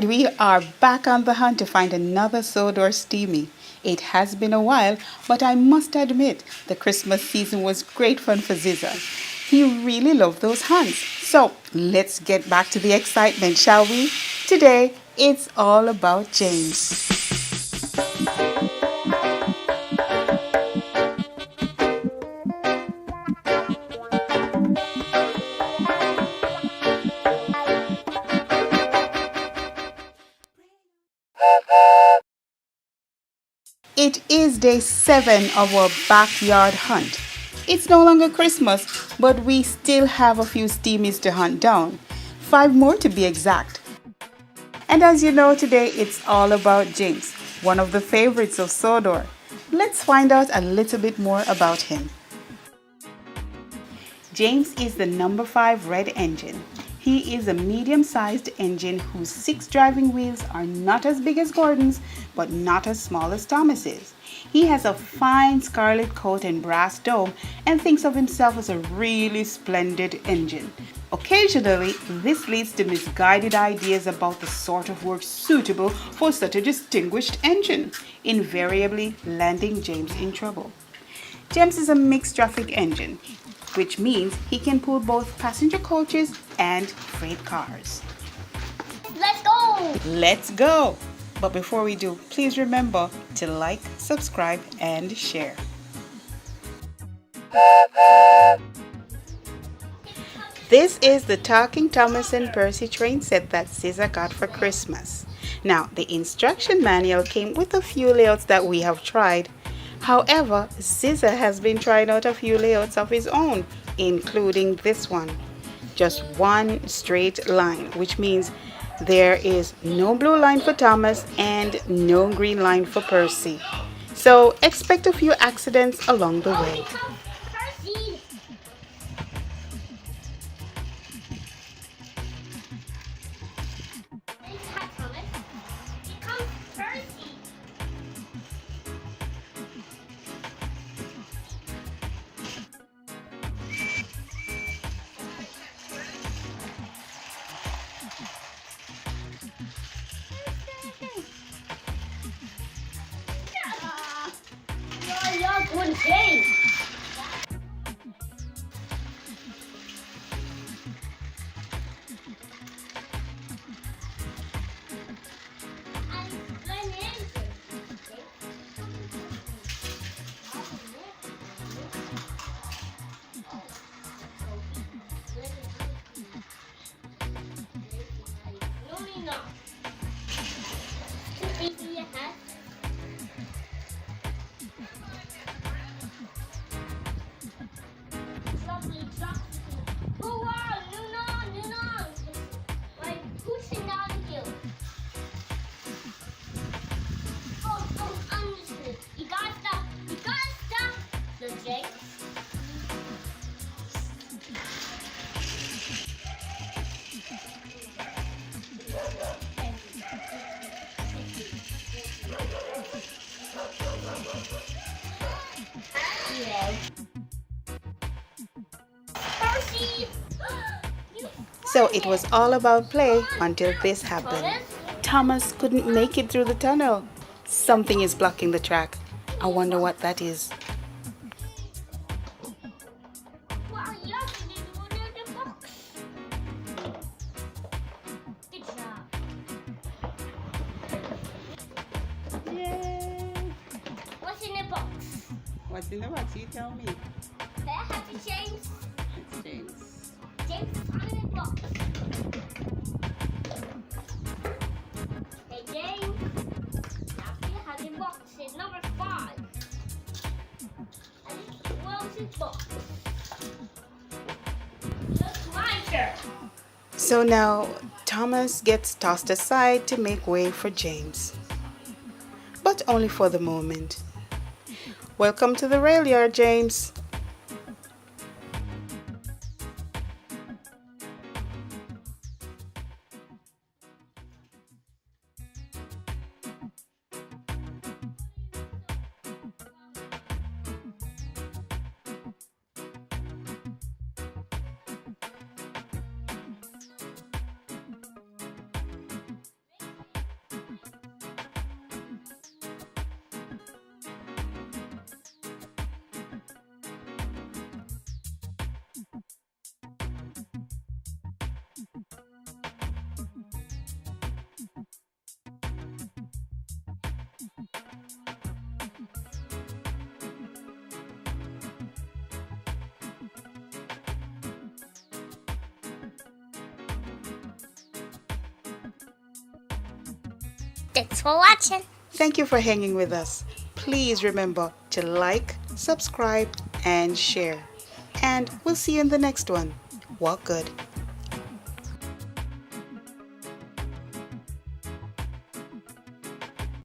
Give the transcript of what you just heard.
We are back on the hunt to find another Sodor Steamy. It has been a while, but I must admit the Christmas season was great fun for Zizah. He really loved those hunts. So let's get back to the excitement, shall we? Today, it's all about James. It is day 7 of our backyard hunt. It's no longer Christmas, but we still have a few steamies to hunt down. 5 more to be exact. And as you know, today it's all about James, one of the favorites of Sodor. Let's find out a little bit more about him. James is the number 5 red engine. He is a medium-sized engine whose 6 driving wheels are not as big as Gordon's, but not as small as Thomas's. He has a fine scarlet coat and brass dome and thinks of himself as a really splendid engine. Occasionally, this leads to misguided ideas about the sort of work suitable for such a distinguished engine, invariably landing James in trouble. James is a mixed traffic engine, which means he can pull both passenger coaches and freight cars. Let's go! Let's go! But before we do, please remember to like, subscribe, and share. This is the talking Thomas and Percy train set that Zizah got for Christmas. Now, the instruction manual came with a few layouts that we have tried. However, Zizah has been trying out a few layouts of his own, including this one. Just one straight line, which means there is no blue line for Thomas and no green line for Percy. So expect a few accidents along the way. Percy! Hi, Thomas. Here comes Percy. You're good, James. So it was all about play until this happened. Thomas couldn't make it through the tunnel. Something is blocking the track. I wonder what that is. Yay! What's in the box? What's in the box? You tell me. Can I have the James? It's James. James is in the box. Hey James, now you have the box is number 5. And what's in the box? Look, my turn. So now Thomas gets tossed aside to make way for James. But only for the moment. Welcome to the rail yard, James. Thanks for watching. Thank you for hanging with us. Please remember to like, subscribe, and share. And we'll see you in the next one. Walk good.